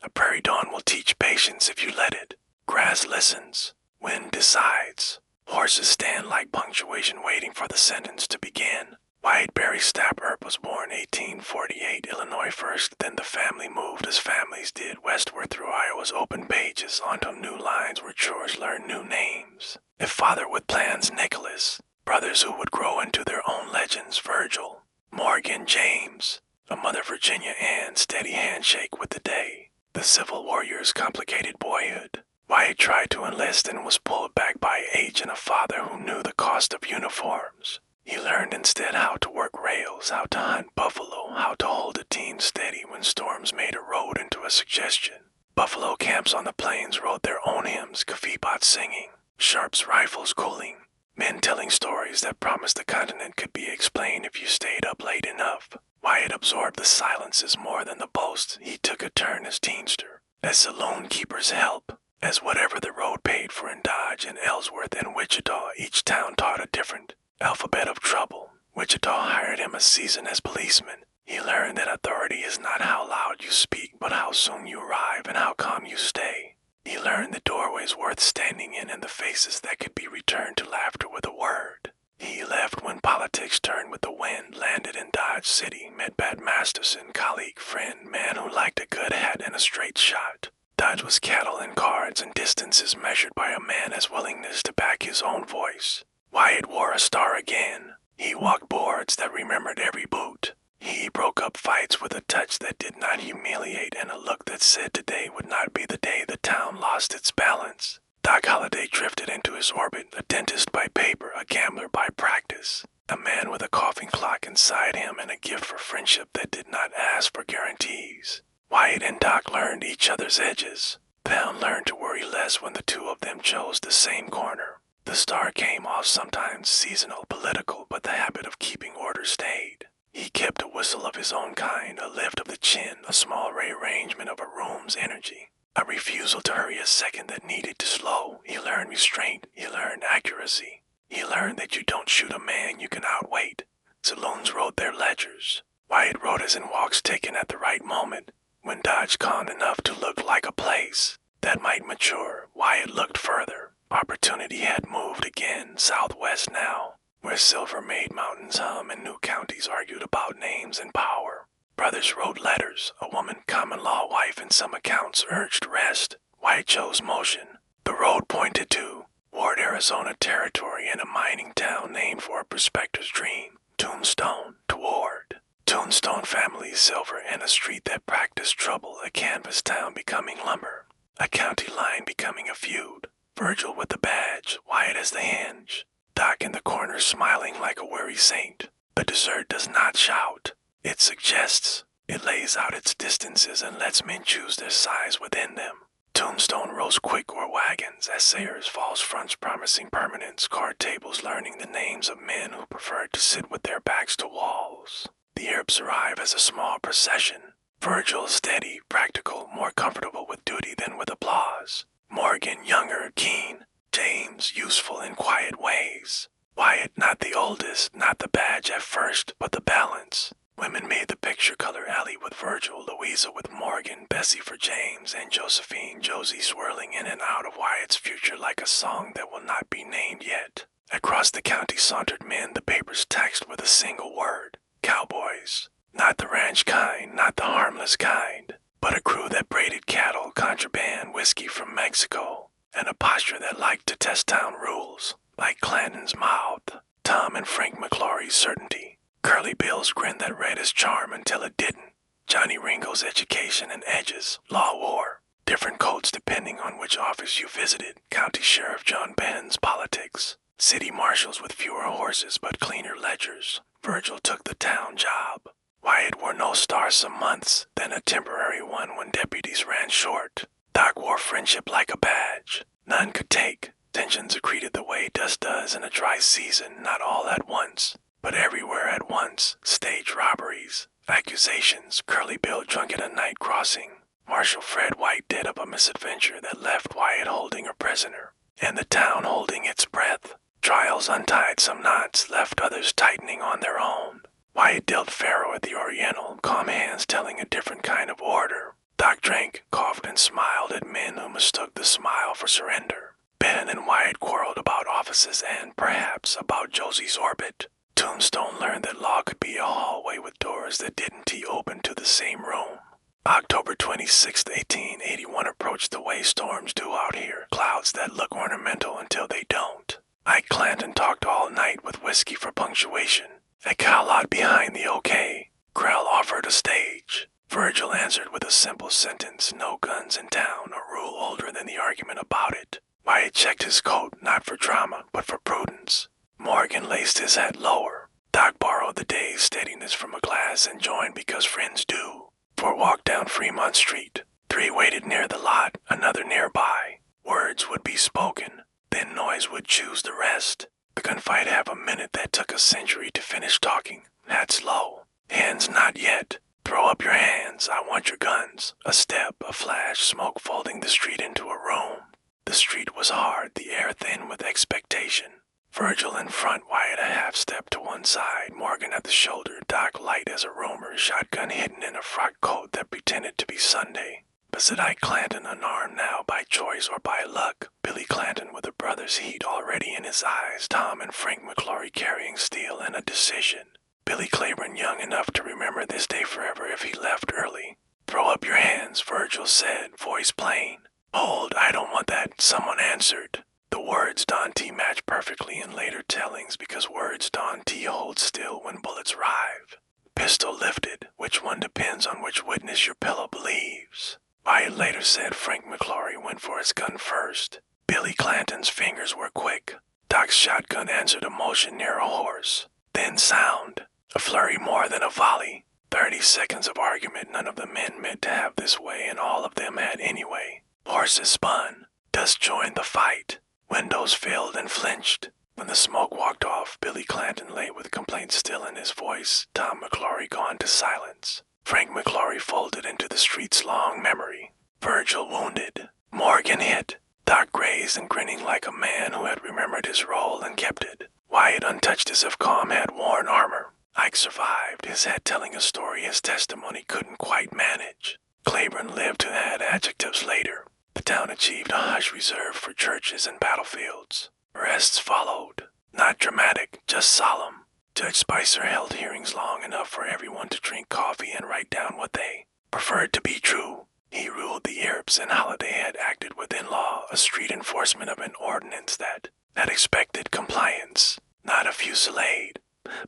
A prairie dawn will teach patience if you let it. Grass listens. Wind decides. Horses stand like punctuation waiting for the sentence to begin. Wyatt Earp was born 1848, Illinois first, then the family moved as families did westward through Iowa's open pages onto new lines where chores learned new names. A father with plans, Nicholas. Brothers who would grow into their own legends, Virgil. Morgan, James. A mother, Virginia Ann, steady handshake with the day. The Civil Warrior's complicated boyhood. Wyatt tried to enlist and was pulled back by age and a father who knew the cost of uniforms. He learned instead how to work rails, how to hunt buffalo, how to hold a team steady when storms made a road into a suggestion. Buffalo camps on the plains wrote their own hymns, Kafibots singing, Sharp's rifles cooling, men telling stories that promised the continent could be explained if you stayed up late enough. Wyatt absorbed the silences more than the boasts. He took a turn as teamster, as saloon keeper's help, as whatever the road paid for in Dodge and Ellsworth and Wichita. Each town taught a different alphabet of trouble. Wichita hired him a season as policeman. He learned that authority is not how loud you speak, but how soon you arrive and how calm you stay. He learned the doorways worth standing in and the faces that could be returned to laughter with a word. He left when politics turned with the wind, landed in Dodge City, met Pat Masterson, colleague, friend, man who liked a good hat and a straight shot. Dodge was cattle and cards and distances measured by a man's willingness to back his own voice. Wyatt wore a star again. He walked boards that remembered every boot. He broke up fights with a touch that did not humiliate and a look that said today would not be the day the town lost its balance. Doc Holliday drifted into his orbit, a dentist by paper, a gambler by practice, a man with a coughing clock inside him and a gift for friendship that did not ask for guarantees. Wyatt and Doc learned each other's edges. Pound learned to worry less when the two of them chose the same corner. The star came off sometimes seasonal, political, but the habit of keeping order stayed. He kept a whistle of his own kind, a lift of the chin, a small rearrangement of a room's energy, a refusal to hurry a second that needed to slow. He learned restraint. He learned accuracy. He learned that you don't shoot a man you can outweight. Saloons wrote their ledgers. Wyatt wrote as in walks taken at the right moment, when Dodge conned enough to look like a place that might mature. Wyatt looked further. Opportunity had moved again, southwest now, where silver made mountains hum and new counties argued about names and power. Brothers wrote letters. A woman, common-law wife in some accounts, urged rest. Wyatt chose motion. The road pointed to Ward, Arizona territory and a mining town named for a prospector's dream. Tombstone, toward. Tombstone family, silver, and a street that practiced trouble. A canvas town becoming lumber. A county line becoming a feud. Virgil with the badge, Wyatt as the hinge. Doc in the corner smiling like a weary saint. The dessert does not shout. It suggests. It lays out its distances and lets men choose their size within them. Tombstone rose quick or wagons, assayers, false fronts promising permanence, card tables learning the names of men who preferred to sit with their backs to walls. The Earps arrive as a small procession. Virgil steady, practical, more comfortable with duty than with applause. Morgan, younger, keen. James, useful in quiet ways. Wyatt, not the oldest, not the badge at first, but the balance. Women made the picture color alley with Virgil, Louisa with Morgan, Bessie for James, and Josephine, Josie swirling in and out of Wyatt's future like a song that will not be named yet. Across the county sauntered men, the papers taxed with a single word. Cowboys. Not the ranch kind, not the harmless kind, but a crew that braided cattle, contraband, whiskey from Mexico, and a posture that liked to test town rules, like Clanton's mouth, Tom and Frank McLaury's certainty, Curly Bill's grin that read his charm until it didn't, Johnny Ringo's education and edges, law war, different coats depending on which office you visited, County Sheriff John Penn's politics, city marshals with fewer horses but cleaner ledgers. Virgil took the town job. Wyatt wore no star some months, then a temporary one when deputies ran short. Doc wore friendship like a badge. None could take. Tensions accreted the way dust does in a dry season, not all at once, but everywhere at once. Stage robberies, accusations, Curly Bill drunk at a night crossing, Marshal Fred White dead of a misadventure that left Wyatt holding a prisoner, and the town holding its breath. Trials untied some knots, left others tightening on their own. Wyatt dealt faro at the Oriental, calm hands telling a different kind of order. Doc drank, coughed, and smiled at men who mistook the smile for surrender. Ben and Wyatt quarreled about offices and, perhaps, about Josie's orbit. Tombstone learned that law could be a hallway with doors that didn't open to the same room. October 26, 1881 approached the way storms do out here, clouds that look ornamental until they don't. Ike Clanton talked all night with whiskey for punctuation. A cow lot behind the OK. Corral offered a stage. Virgil answered with a simple sentence, no guns in town, a rule older than the argument about it. Wyatt checked his coat, not for drama, but for prudence. Morgan laced his hat lower. Doc borrowed the day's steadiness from a glass and joined because friends do. For a walk down Fremont Street. 3 waited near the lot, another nearby. Words would be spoken, then noise would choose the rest. The gunfight have a minute that took a century to finish talking. Hats low. Hands not yet. Throw up your hands, I want your guns. A step, a flash, smoke folding the street into a room. The street was hard, the air thin with expectation. Virgil in front, Wyatt a half step to one side, Morgan at the shoulder, Doc light as a roamer, shotgun hidden in a frock coat that pretended to be Sunday. Beside Ike Clanton, unarmed now by choice or by luck, Billy Clanton with a brother's heat already in his eyes, Tom and Frank McLaury carrying steel and a decision. Billy Claiborne young enough to remember this day forever if he left early. Throw up your hands, Virgil said, voice plain. Hold, I don't want that, someone answered. The words Don T match perfectly in later tellings because words Don T hold still when bullets rive. Pistol lifted, which one depends on which witness your pillow believes. Wyatt later said Frank McLaury went for his gun first. Billy Clanton's fingers were quick. Doc's shotgun answered a motion near a horse. Then sound. A flurry more than a volley. 30 seconds of argument none of the men meant to have this way and all of them had anyway. Horses spun. Dust joined the fight. Windows failed and flinched. When the smoke walked off, Billy Clanton lay with complaint still in his voice, Tom McLaury gone to silence. Frank McLaury folded into the street's long memory. Virgil wounded. Morgan hit. Doc grazed and grinning like a man who had remembered his role and kept it. Wyatt untouched as if calm had worn armor. Ike survived, his head telling a story his testimony couldn't quite manage. Claiborne lived to add adjectives later. The town achieved a hush reserved for churches and battlefields. Arrests followed. Not dramatic, just solemn. Judge Spicer held hearings long enough for everyone to drink coffee and write down what they preferred to be true. He ruled the Earps and Holliday had acted within law, a street enforcement of an ordinance that expected compliance, not a fusillade.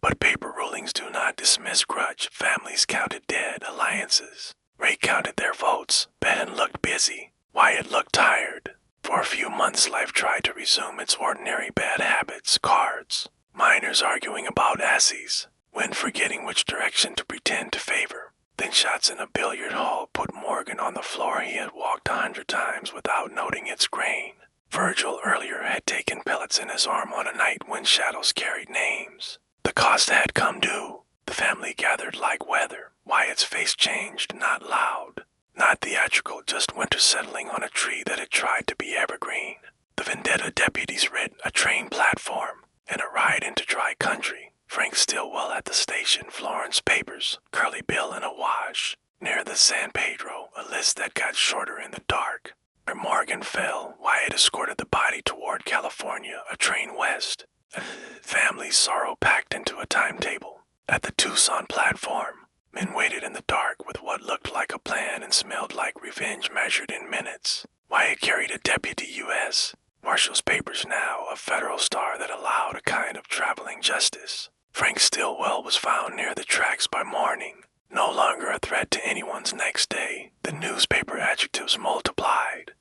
But paper rulings do not dismiss grudge. Families counted dead, alliances. Ray counted their votes. Ben looked busy. Wyatt looked tired. For a few months life tried to resume its ordinary bad habits, cards, minors arguing about asses, when forgetting which direction to pretend to favor. Then shots in a billiard hall put Morgan on the floor he had walked 100 times without noting its grain. Virgil earlier had taken pellets in his arm on a night when shadows carried names. The cost had come due. The family gathered like weather. Wyatt's face changed, not loud. Not theatrical, just winter settling on a tree that had tried to be evergreen. The vendetta deputies writ a train platform and a ride into dry country. Frank Stillwell at the station, Florence papers, Curly Bill in a wash. Near the San Pedro, a list that got shorter in the dark. Where Morgan fell, Wyatt escorted the body toward California, a train west. Family sorrow packed into a timetable. At the Tucson platform, men waited in the dark with what looked like a plan and smelled like revenge measured in minutes. Wyatt carried a deputy U.S. Marshal's papers now, a federal star that allowed a kind of traveling justice. Frank Stillwell was found near the tracks by morning. No longer a threat to anyone's next day, the newspaper adjectives multiplied.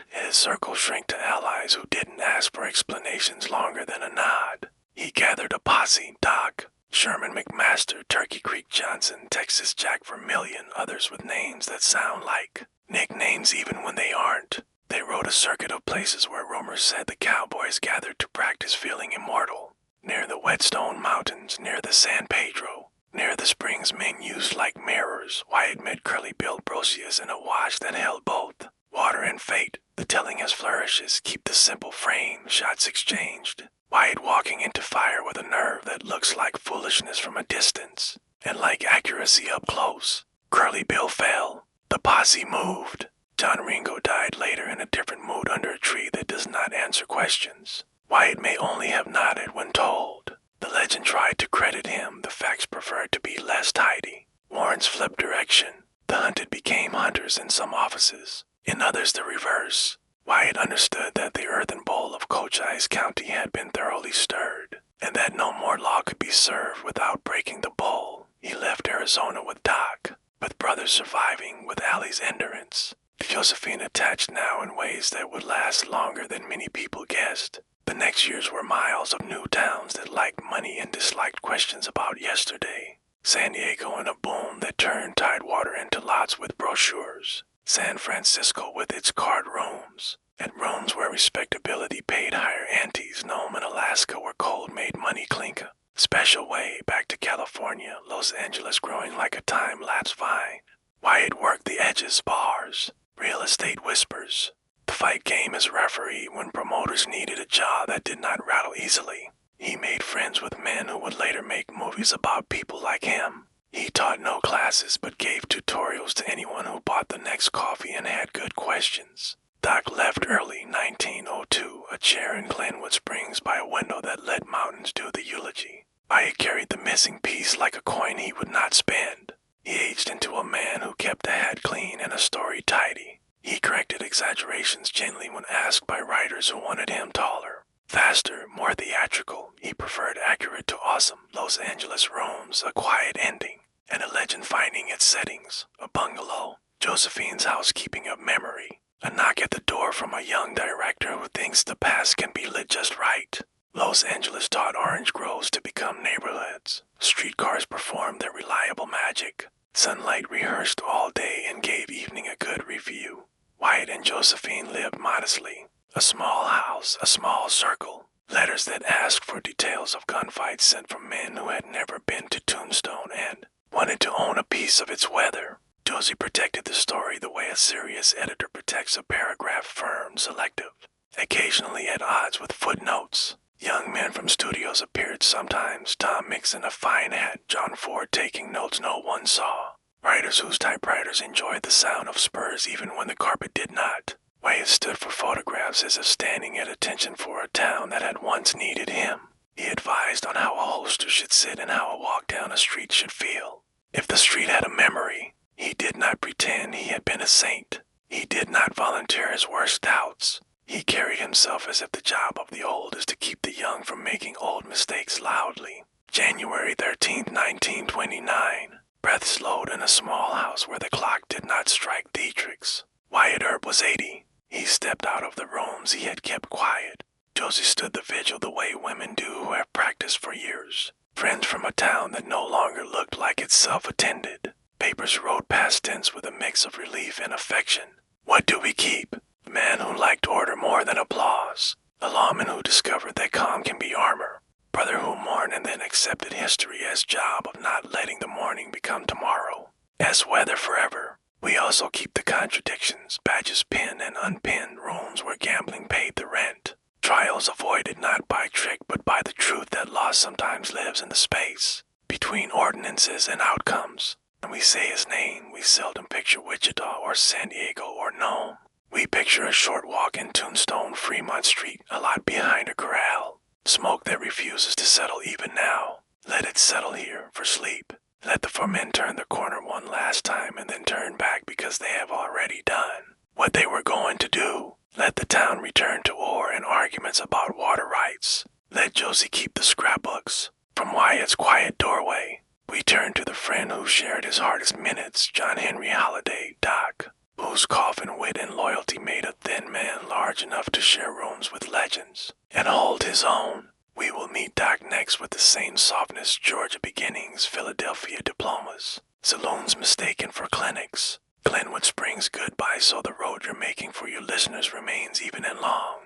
His circle shrank to allies who didn't ask for explanations longer than a nod. He gathered a posse, Doc, Sherman McMaster, Turkey Creek Johnson, Texas Jack Vermillion, others with names that sound like nicknames even when they aren't. They rode a circuit of places where rumors said the cowboys gathered to practice feeling immortal. Near the Whetstone Mountains, near the San Pedro, near the springs men used like mirrors. Wyatt met Curly Bill Brocius in a wash that held both water and fate. The telling as flourishes, keep the simple frame, shots exchanged. Wyatt walking into fire with a nerve that looks like foolishness from a distance, and like accuracy up close. Curly Bill fell. The posse moved. John Ringo died later in a different mood under a tree that does not answer questions. Wyatt may only have nodded when told. The legend tried to credit him, the facts preferred to be less tidy. Warrants flipped direction. The hunted became hunters in some offices, in others the reverse. Wyatt understood that the earthen bowl of Cochise County had been thoroughly stirred, and that no more law could be served without breaking the bowl. He left Arizona with Doc, with brothers surviving with Allie's endurance. Josephine attached now in ways that would last longer than many people guessed. The next years were miles of new towns that liked money and disliked questions about yesterday. San Diego in a boom that turned Tidewater into lots with brochures. San Francisco with its card rooms, and rooms where respectability paid higher antes. Nome and Alaska where cold made money clink a special way. Back to California, Los Angeles growing like a time-lapse vine. Wyatt worked the edges, bars, real estate whispers. The fight game as referee when promoters needed a jaw that did not rattle easily. He made friends with men who would later make movies about people like him. He taught no classes but gave tutorials to anyone who bought the next coffee and had good questions. Doc left early 1902, a chair in Glenwood Springs by a window that let mountains do the eulogy. Wyatt carried the missing piece like a coin he would not spend. He aged into a man who kept the hat clean and a story tidy. He corrected exaggerations gently when asked by writers who wanted him taller, faster, more theatrical. He preferred accurate to awesome. Los Angeles rooms, a quiet ending, and a legend finding its settings. A bungalow, Josephine's housekeeping of memory. A knock at the door from a young director who thinks the past can be lit just right. Los Angeles taught orange groves to become neighborhoods. Streetcars performed their reliable magic. Sunlight rehearsed all day and gave evening a good review. Wyatt and Josephine lived modestly. A small house, a small circle. Letters that asked for details of gunfights sent from men who had never been to Tombstone and wanted to own a piece of its weather. Josie protected the story the way a serious editor protects a paragraph firm, selective, occasionally at odds with footnotes. Young men from studios appeared sometimes, Tom Mix in a fine hat, John Ford taking notes no one saw. Writers whose typewriters enjoyed the sound of spurs even when the carpet did not. Wyatt stood for photographs as if standing at attention for a town that had once needed him. He advised on how a holster should sit and how a walk down a street should feel. If the street had a memory, he did not pretend he had been a saint. He did not volunteer his worst doubts. He carried himself as if the job of the old is to keep the young from making old mistakes loudly. January 13th, 1929. Breath slowed in a small house where the clock did not strike Dietrich's. Wyatt Earp was 80. He stepped out of the rooms he had kept quiet. Josie stood the vigil the way women do who have practiced for years. Friends from a town that no longer looked like itself attended. Papers wrote past tense with a mix of relief and affection. What do we keep? The man who liked order more than applause. The lawman who discovered that calm can be armor. Brother who mourned and then accepted history as job of not letting the morning become tomorrow. As weather forever. We also keep the contradictions, badges pinned and unpinned, rooms where gambling paid the rent. Trials avoided not by trick but by the truth that loss sometimes lives in the space between ordinances and outcomes. When we say his name, we seldom picture Wichita or San Diego or Nome. We picture a short walk in Tombstone, Fremont Street, a lot behind a corral. Smoke that refuses to settle even now. Let it settle here for sleep. Let the four men turn the corner one last time and then turn back because they have already done what they were going to do. Let the town return to ore and arguments about water rights. Let Josie keep the scrapbooks. From Wyatt's quiet doorway, we turn to the friend who shared his hardest minutes, John Henry Holliday, Doc, whose coffin wit and loyalty made a thin man large enough to share rooms with legends and hold his own. We will meet Doc next with the same softness, Georgia beginnings, Philadelphia diplomas, saloons mistaken for clinics. Glenwood Springs goodbye, so the road you're making for your listeners remains even and long.